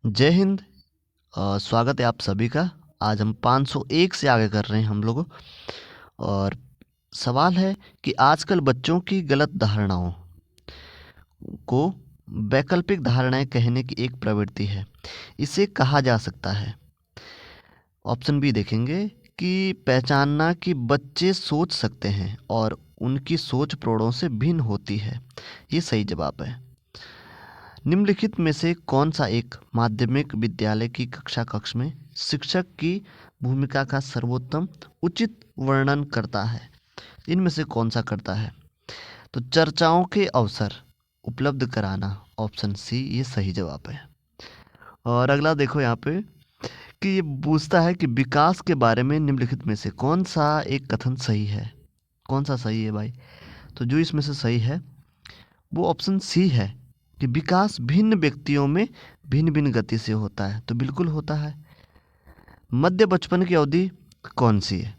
जय हिंद। स्वागत है आप सभी का। आज हम 501 से आगे कर रहे हैं हम लोग। और सवाल है कि आजकल बच्चों की गलत धारणाओं को वैकल्पिक धारणाएं कहने की एक प्रवृत्ति है, इसे कहा जा सकता है। ऑप्शन बी देखेंगे कि पहचानना कि बच्चे सोच सकते हैं और उनकी सोच प्रौढ़ों से भिन्न होती है। ये सही जवाब है। निम्नलिखित में से कौन सा एक माध्यमिक विद्यालय की कक्षा कक्ष में शिक्षक की भूमिका का सर्वोत्तम उचित वर्णन करता है? इनमें से कौन सा करता है? तो चर्चाओं के अवसर उपलब्ध कराना, ऑप्शन सी ये सही जवाब है। और अगला देखो यहाँ पे कि ये पूछता है कि विकास के बारे में निम्नलिखित में से कौन सा एक कथन सही है? कौन सा सही है भाई? तो जो इसमें से सही है वो ऑप्शन सी है कि विकास भिन्न व्यक्तियों में भिन्न भिन्न गति से होता है। तो बिल्कुल होता है। मध्य बचपन की अवधि कौन सी है?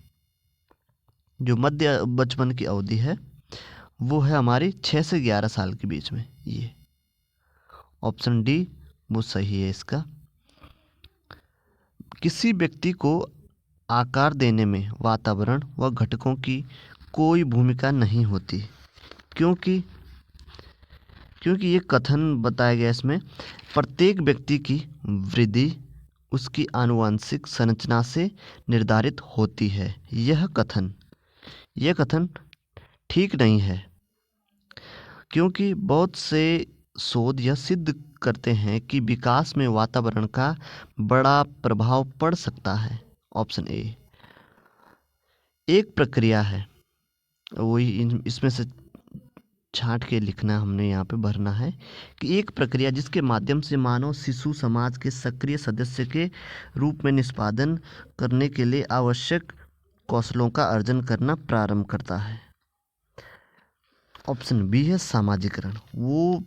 जो मध्य बचपन की अवधि है वो है हमारी 6 से 11 साल के बीच में। ये ऑप्शन डी वो सही है इसका। किसी व्यक्ति को आकार देने में वातावरण व घटकों की कोई भूमिका नहीं होती, क्योंकि ये कथन बताया गया इसमें प्रत्येक व्यक्ति की वृद्धि उसकी आनुवंशिक संरचना से निर्धारित होती है। यह कथन ठीक नहीं है, क्योंकि बहुत से शोध यह सिद्ध करते हैं कि विकास में वातावरण का बड़ा प्रभाव पड़ सकता है। ऑप्शन ए एक प्रक्रिया है, वही इसमें से छांट के लिखना, हमने यहाँ पे भरना है कि एक प्रक्रिया जिसके माध्यम से मानव शिशु समाज के सक्रिय सदस्य के रूप में निष्पादन करने के लिए आवश्यक कौशलों का अर्जन करना प्रारंभ करता है। ऑप्शन बी है सामाजिकरण। वो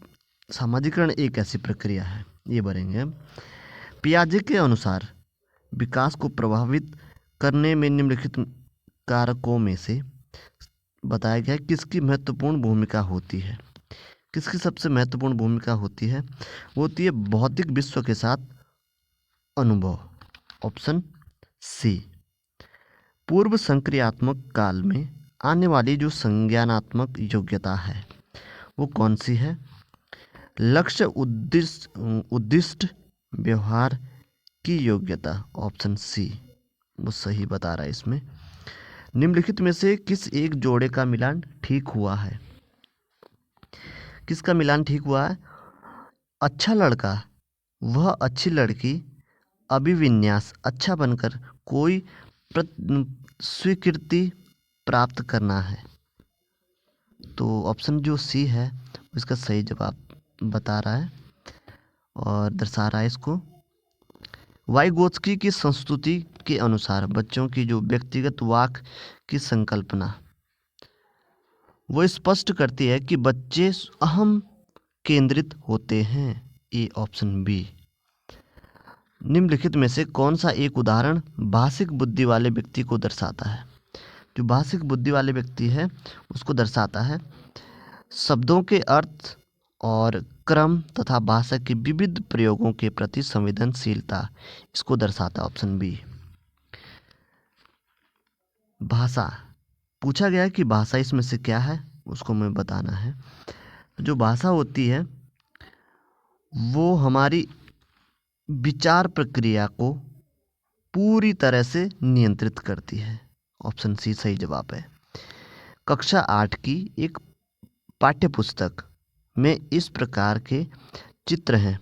सामाजिकरण एक ऐसी प्रक्रिया है, ये भरेंगे। पियाजे के अनुसार विकास को प्रभावित करने में निम्नलिखित कारकों में से बताया गया है किसकी महत्वपूर्ण भूमिका होती है। किसकी सबसे महत्वपूर्ण भूमिका होती है? वो होती है भौतिक विश्व के साथ अनुभव। Option C. पूर्व संक्रियात्मक काल में आने वाली जो संज्ञानात्मक योग्यता है वो कौन सी है? लक्ष्य उद्दिष्ट व्यवहार की योग्यता। ऑप्शन सी वो सही बता रहा है इसमें। निम्नलिखित में से किस एक जोड़े का मिलान ठीक हुआ है? किसका मिलान ठीक हुआ है? अच्छा लड़का वह अच्छी लड़की अभिविन्यास अच्छा बनकर कोई स्वीकृति प्राप्त करना है। तो ऑप्शन जो सी है इसका सही जवाब बता रहा है और दर्शा रहा है इसको। वाइगोत्स्की की संस्तुति के अनुसार बच्चों की जो व्यक्तिगत वाक की संकल्पना वो स्पष्ट करती है कि बच्चे अहम केंद्रित होते हैं। A option B. निम्नलिखित में से कौन सा एक उदाहरण भाषिक बुद्धि वाले व्यक्ति को दर्शाता है? जो भाषिक बुद्धि वाले व्यक्ति है उसको दर्शाता है शब्दों के अर्थ और क्रम तथा भाषा के विविध प्रयोगों के प्रति संवेदनशीलता, इसको दर्शाता है। Option B. भाषा पूछा गया है कि भाषा इसमें से क्या है, उसको हमें बताना है। जो भाषा होती है वो हमारी विचार प्रक्रिया को पूरी तरह से नियंत्रित करती है। ऑप्शन सी सही जवाब है। कक्षा 8 की एक पाठ्य पुस्तक में इस प्रकार के चित्र हैं।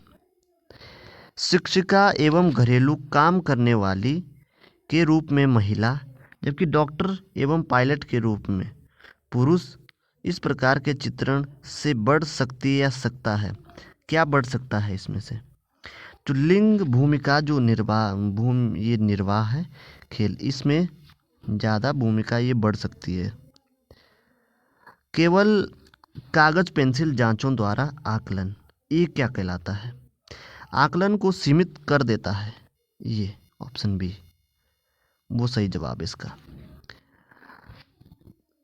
शिक्षिका एवं घरेलू काम करने वाली के रूप में महिला, जबकि डॉक्टर एवं पायलट के रूप में पुरुष। इस प्रकार के चित्रण से बढ़ सकती है या सकता है? क्या बढ़ सकता है इसमें से? जो लिंग भूमिका जो ये निर्वाह है खेल, इसमें ज़्यादा भूमिका ये बढ़ सकती है। केवल कागज पेंसिल जांचों द्वारा आकलन, ये क्या कहलाता है? आकलन को सीमित कर देता है। ये ऑप्शन बी वो सही जवाब है इसका।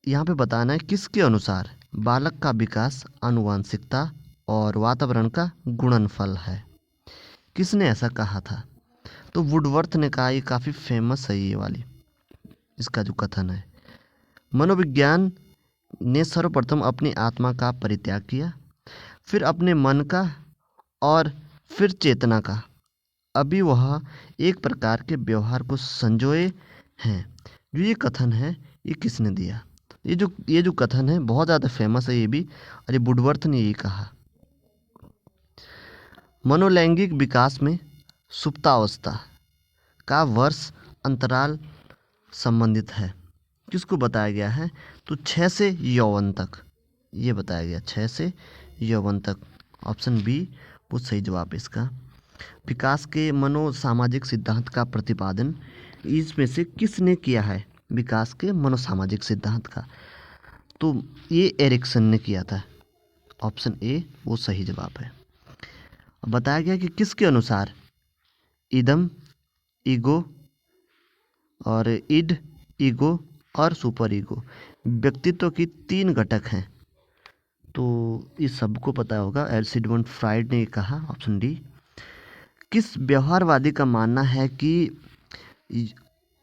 यहाँ पे बताना है किसके अनुसार बालक का विकास आनुवांशिकता और वातावरण का गुणनफल है। किसने ऐसा कहा था? तो वुडवर्थ ने कहा। ये काफ़ी फेमस है ये वाली, इसका जो कथन है। मनोविज्ञान ने सर्वप्रथम अपनी आत्मा का परित्याग किया, फिर अपने मन का और फिर चेतना का। अभी वह एक प्रकार के व्यवहार को संजोए हैं। जो ये कथन है ये किसने दिया? ये जो कथन है बहुत ज़्यादा फेमस है ये भी, और ये वुडवर्थ ने ये कहा। मनोलैंगिक विकास में सुप्तावस्था का वर्ष अंतराल संबंधित है। किसको बताया गया है? तो 6 से यौवन तक ये बताया गया, 6 से यौवन तक। ऑप्शन बी वो सही जवाब है इसका। विकास के मनोसामाजिक सिद्धांत का प्रतिपादन इसमें से किसने किया है? विकास के मनोसामाजिक सिद्धांत का, तो ये एरिक्सन ने किया था। ऑप्शन ए वो सही जवाब है। बताया गया कि किसके अनुसार इदम, ईगो और इड, ईगो और सुपर ईगो व्यक्तित्व की 3 घटक हैं। तो इस सबको पता होगा, सिगमंड फ्राइड ने कहा। Option D. किस व्यवहारवादी का मानना है कि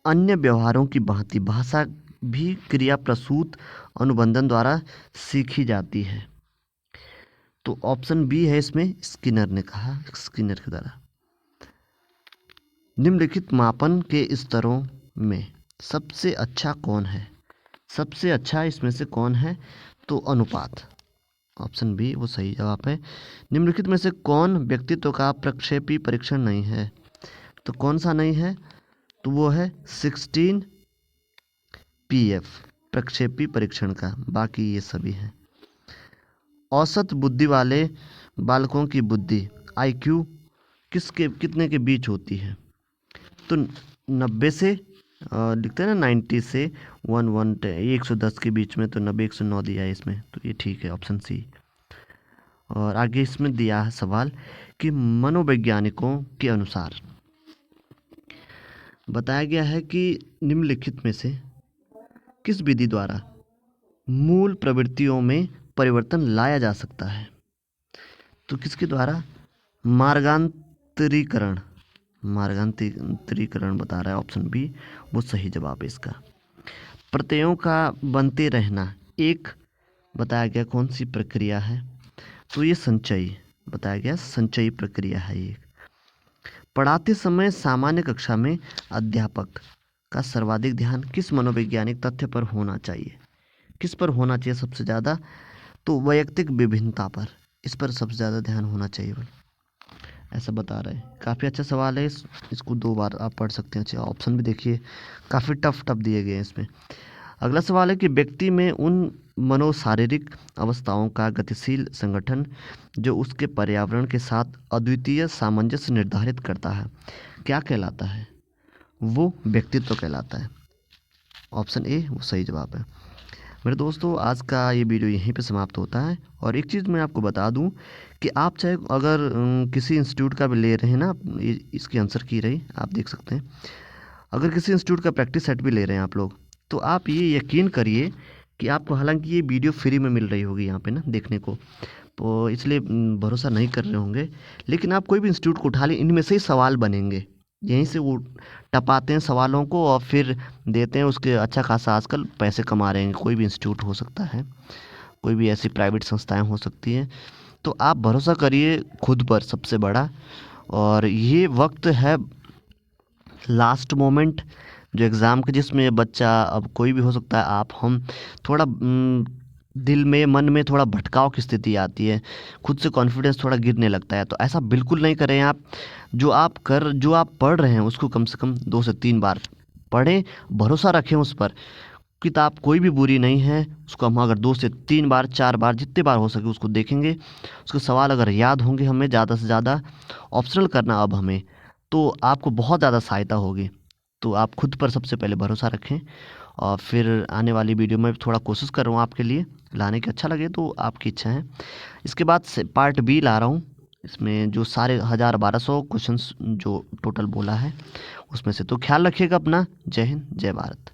अन्य व्यवहारों की भांति भाषा भी क्रिया प्रसूत अनुबंधन द्वारा सीखी जाती है? तो ऑप्शन बी है इसमें, स्किनर ने कहा, स्किनर के द्वारा। निम्नलिखित मापन के स्तरों में सबसे अच्छा कौन है? सबसे अच्छा इसमें से कौन है? तो अनुपात। ऑप्शन बी वो सही जवाब है। निम्नलिखित में से कौन व्यक्तित्व का प्रक्षेपी परीक्षण नहीं है? तो कौन सा नहीं है? तो वो है 16 PF प्रक्षेपी परीक्षण का, बाकी ये सभी हैं। औसत बुद्धि वाले बालकों की बुद्धि IQ कितने के बीच होती है? तो 90 से लिखते हैं ना, 90 से 110 के बीच में। तो 90 109 दिया है इसमें, तो ये ठीक है, ऑप्शन सी। और आगे इसमें दिया है सवाल कि मनोवैज्ञानिकों के अनुसार बताया गया है कि निम्नलिखित में से किस विधि द्वारा मूल प्रवृत्तियों में परिवर्तन लाया जा सकता है? तो किसके द्वारा? मार्गांतरीकरण। मार्गांतरीकरण बता रहा है, ऑप्शन बी वो सही जवाब है इसका। प्रत्ययों का बनते रहना एक बताया गया कौन सी प्रक्रिया है? तो ये संचयी बताया गया, संचयी प्रक्रिया है ये। पढ़ाते समय सामान्य कक्षा में अध्यापक का सर्वाधिक ध्यान किस मनोवैज्ञानिक तथ्य पर होना चाहिए? किस पर होना चाहिए सबसे ज़्यादा? तो वैयक्तिक विभिन्नता पर, इस पर सबसे ज़्यादा ध्यान होना चाहिए, ऐसा बता रहे हैं। काफ़ी अच्छा सवाल है, इसको 2 बार आप पढ़ सकते हैं। अच्छा, ऑप्शन भी देखिए काफ़ी टफ दिए गए हैं इसमें। अगला सवाल है कि व्यक्ति में उन मनोशारीरिक अवस्थाओं का गतिशील संगठन जो उसके पर्यावरण के साथ अद्वितीय सामंजस्य निर्धारित करता है, क्या कहलाता है? वो व्यक्तित्व कहलाता है। ऑप्शन ए वो सही जवाब है। मेरे दोस्तों, आज का ये वीडियो यहीं पे समाप्त होता है। और एक चीज़ मैं आपको बता दूं कि आप चाहे अगर किसी इंस्टीट्यूट का भी ले रहे हैं ना, इसकी आंसर की रही आप देख सकते हैं। अगर किसी इंस्टीट्यूट का प्रैक्टिस सेट भी ले रहे हैं आप लोग, तो आप ये यकीन करिए कि आपको, हालांकि ये वीडियो फ्री में मिल रही होगी यहाँ पे ना देखने को, तो इसलिए भरोसा नहीं कर रहे होंगे, लेकिन आप कोई भी इंस्टीट्यूट को उठा लें, इनमें से ही सवाल बनेंगे। यहीं से वो टपाते हैं सवालों को और फिर देते हैं, उसके अच्छा खासा आजकल पैसे कमा रहे हैं। कोई भी इंस्टीट्यूट हो सकता है, कोई भी ऐसी प्राइवेट संस्थाएं हो सकती हैं। तो आप भरोसा करिए खुद पर, सबसे बड़ा। और ये वक्त है लास्ट मोमेंट जो एग्ज़ाम के, जिसमें बच्चा, अब कोई भी हो सकता है, आप, हम, थोड़ा दिल में, मन में थोड़ा भटकाव की स्थिति आती है, खुद से कॉन्फिडेंस थोड़ा गिरने लगता है। तो ऐसा बिल्कुल नहीं करें आप। जो आप पढ़ रहे हैं उसको कम से कम 2 से 3 बार पढ़ें, भरोसा रखें उस पर। किताब कोई भी बुरी नहीं है, उसको हम अगर 2 से 3 बार, 4 बार, जितने बार हो सके उसको देखेंगे, उसके सवाल अगर याद होंगे हमें ज़्यादा से ज़्यादा, ऑप्शनल करना अब हमें, तो आपको बहुत ज़्यादा सहायता होगी। तो आप खुद पर सबसे पहले भरोसा रखें, और फिर आने वाली वीडियो में थोड़ा कोशिश कर रहा हूँ आपके लिए लाने की, अच्छा लगे तो आपकी इच्छा है। इसके बाद से पार्ट बी ला रहा हूँ, इसमें जो सारे 1000-1200 क्वेश्चंस जो टोटल बोला है उसमें से। तो ख्याल रखिएगा अपना। जय हिंद, जय भारत।